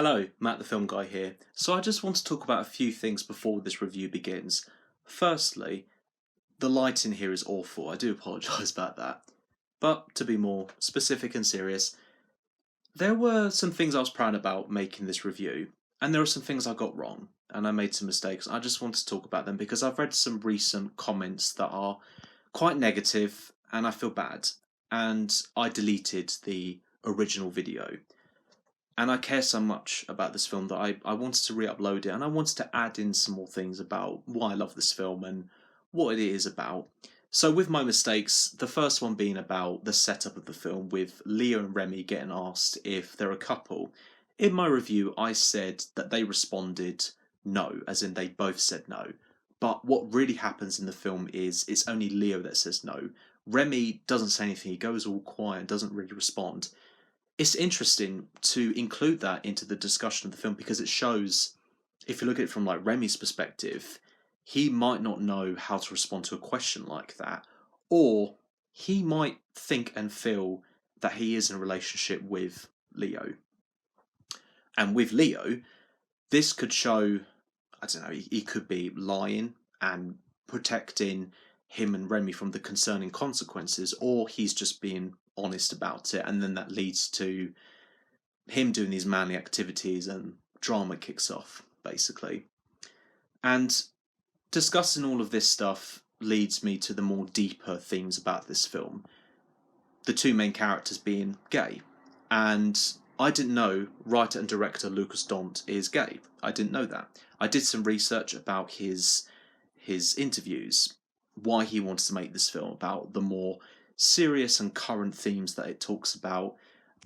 Hello, Matt the Film Guy here. So I just want to talk about a few things before this review begins. Firstly, the lighting here is awful. I do apologise about that. But to be more specific and serious, there were some things I was proud about making this review, and there were some things I got wrong, and I made some mistakes. I just want to talk about them because I've read some recent comments that are quite negative, and I feel bad. And I deleted the original video. And I care so much about this film that I wanted to re-upload it, and I wanted to add in some more things about why I love this film and what it is about. So with my mistakes, the first one being about the setup of the film, with Leo and Remy getting asked if they're a couple. In my review, I said that they responded no, as in they both said no. But what really happens in the film is it's only Leo that says no. Remy doesn't say anything, he goes all quiet and doesn't really respond. It's interesting to include that into the discussion of the film because it shows, if you look at it from like Remy's perspective, he might not know how to respond to a question like that, or he might think and feel that he is in a relationship with Leo. And with Leo, this could show, I don't know, he could be lying and protecting him and Remy from the concerning consequences, or he's just being honest about it, and then that leads to him doing these manly activities and drama kicks off, basically. And discussing all of this stuff leads me to the more deeper themes about this film. The two main characters being gay. And I didn't know writer and director Lucas Dont is gay. I didn't know that. I did some research about his interviews, why he wanted to make this film, about the more serious and current themes that it talks about,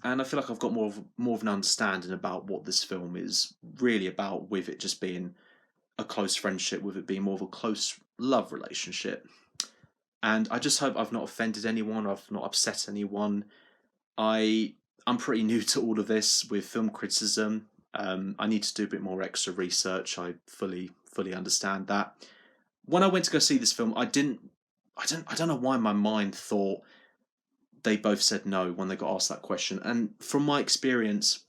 and I feel like I've got more of an understanding about what this film is really about, with it just being a close friendship, with it being more of a close love relationship. And I just hope I've not offended anyone, I've not upset anyone. I'm pretty new to all of this with film criticism. I need to do a bit more extra research. I fully understand that. When I went to go see this film, I don't know why my mind thought they both said no when they got asked that question. And from my experience,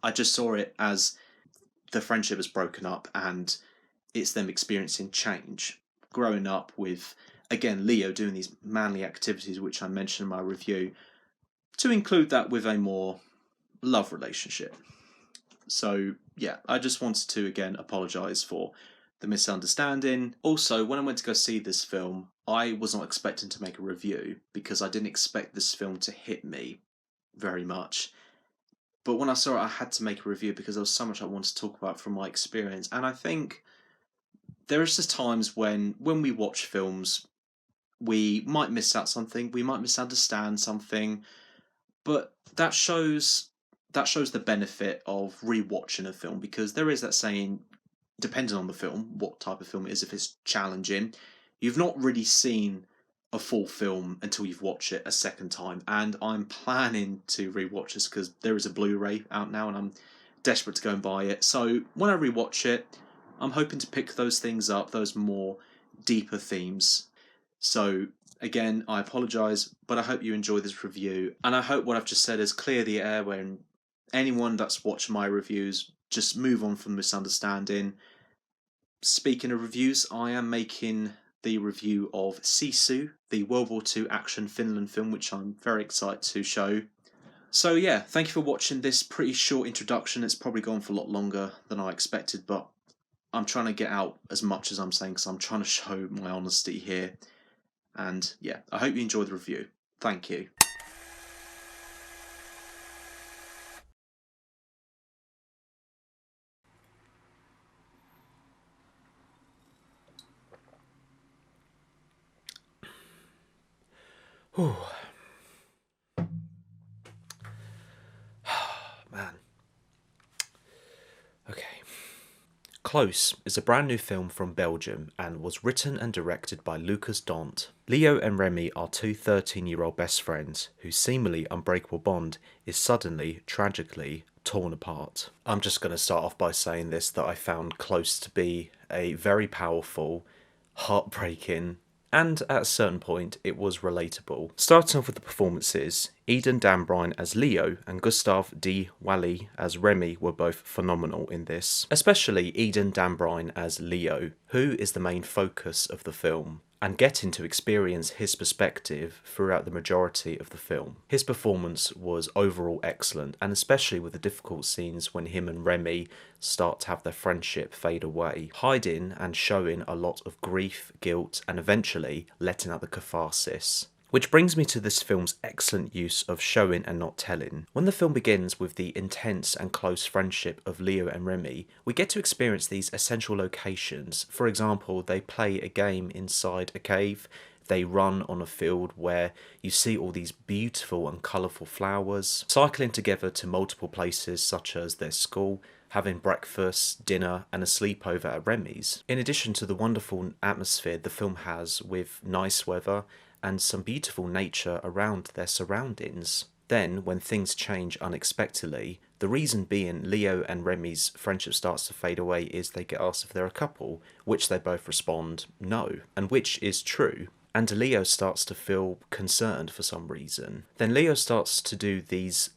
I just saw it as the friendship has broken up and it's them experiencing change. Growing up with, again, Leo doing these manly activities, which I mentioned in my review, to include that with a more love relationship. So, yeah, I just wanted to, again, apologise for the misunderstanding. Also, when I went to go see this film, I was not expecting to make a review because I didn't expect this film to hit me very much. But when I saw it, I had to make a review because there was so much I wanted to talk about from my experience. And I think there is just times when we watch films, we might miss out something, we might misunderstand something, but that shows the benefit of rewatching a film, because there is that saying, depending on the film, what type of film it is, if it's challenging, you've not really seen a full film until you've watched it a second time. And I'm planning to rewatch this because there is a Blu-ray out now and I'm desperate to go and buy it. So when I rewatch it, I'm hoping to pick those things up, those more deeper themes. So again, I apologise, but I hope you enjoy this review, and I hope what I've just said is clear the air when anyone that's watched my reviews just move on from misunderstanding. Speaking of reviews, I am making the review of Sisu, the World War II action Finland film, which I'm very excited to show. So yeah, thank you for watching this pretty short introduction. It's probably gone for a lot longer than I expected, but I'm trying to get out as much as I'm saying because I'm trying to show my honesty here. And yeah, I hope you enjoy the review. Thank you. Whew. Man. Okay. Close is a brand new film from Belgium and was written and directed by Lucas Dont. Leo and Remy are two 13-year-old best friends whose seemingly unbreakable bond is suddenly, tragically, torn apart. I'm just going to start off by saying this, that I found Close to be a very powerful, heartbreaking and at a certain point it was relatable. Starting off with the performances, Eden Dambrine as Leo and Gustav D. Wally as Remy were both phenomenal in this. Especially Eden Dambrine as Leo, who is the main focus of the film, and getting to experience his perspective throughout the majority of the film. His performance was overall excellent, and especially with the difficult scenes when him and Remy start to have their friendship fade away, hiding and showing a lot of grief, guilt, and eventually letting out the catharsis. Which brings me to this film's excellent use of showing and not telling. When the film begins with the intense and close friendship of Leo and Remy, we get to experience these essential locations. For example, they play a game inside a cave, they run on a field where you see all these beautiful and colourful flowers, cycling together to multiple places such as their school, having breakfast, dinner, and a sleepover at Remy's. In addition to the wonderful atmosphere the film has with nice weather and some beautiful nature around their surroundings. Then, when things change unexpectedly, the reason being Leo and Remy's friendship starts to fade away is they get asked if they're a couple, which they both respond no, and which is true. And Leo starts to feel concerned for some reason. Then Leo starts to do these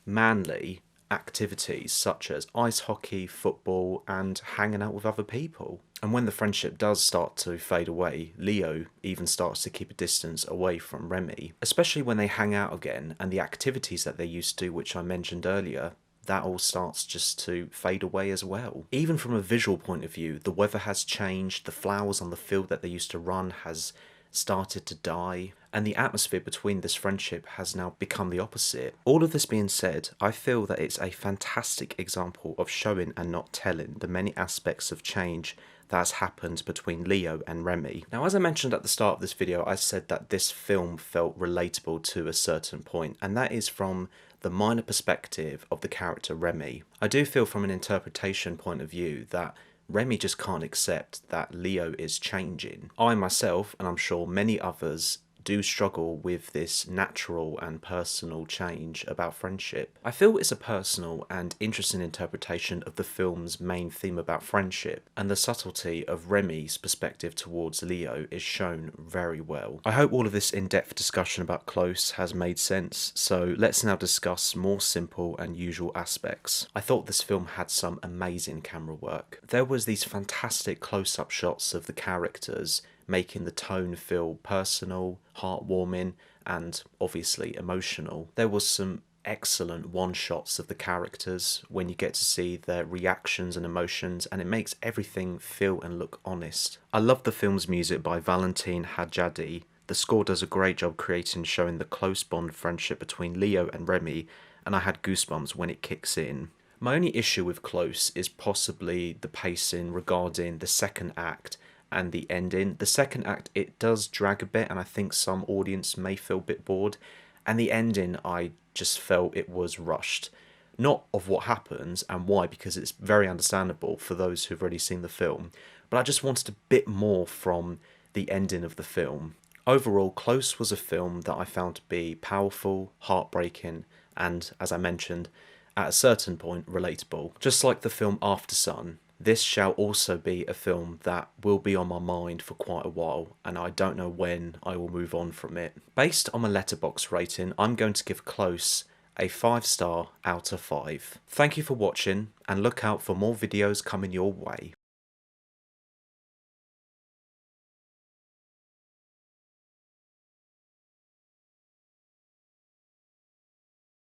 manly activities such as ice hockey, football, and hanging out with other people. And when the friendship does start to fade away, Leo even starts to keep a distance away from Remy, especially when they hang out again and the activities that they used to do, which I mentioned earlier, that all starts just to fade away as well. Even from a visual point of view, the weather has changed, the flowers on the field that they used to run has started to die, and the atmosphere between this friendship has now become the opposite. All of this being said, I feel that it's a fantastic example of showing and not telling the many aspects of change that has happened between Leo and Remy. Now, as I mentioned at the start of this video, I said that this film felt relatable to a certain point, and that is from the minor perspective of the character Remy. I do feel from an interpretation point of view that Remy just can't accept that Leo is changing. I myself, and I'm sure many others, do struggle with this natural and personal change about friendship. I feel it's a personal and interesting interpretation of the film's main theme about friendship, and the subtlety of Remy's perspective towards Leo is shown very well. I hope all of this in-depth discussion about Close has made sense, so let's now discuss more simple and usual aspects. I thought this film had some amazing camera work. There was these fantastic close-up shots of the characters, making the tone feel personal, heartwarming, and obviously emotional. There was some excellent one-shots of the characters when you get to see their reactions and emotions, and it makes everything feel and look honest. I love the film's music by Valentin Hadjadi. The score does a great job creating showing the close bond friendship between Leo and Remy, and I had goosebumps when it kicks in. My only issue with Close is possibly the pacing regarding the second act and the ending. The second act, it does drag a bit, and I think some audience may feel a bit bored, and the ending, I just felt it was rushed. Not of what happens and why, because it's very understandable for those who've already seen the film, but I just wanted a bit more from the ending of the film. Overall, Close was a film that I found to be powerful, heartbreaking, and, as I mentioned, at a certain point, relatable. Just like the film After Sun, this shall also be a film that will be on my mind for quite a while, and I don't know when I will move on from it. Based on my Letterboxd rating, I'm going to give Close a 5-star out of 5. Thank you for watching, and look out for more videos coming your way.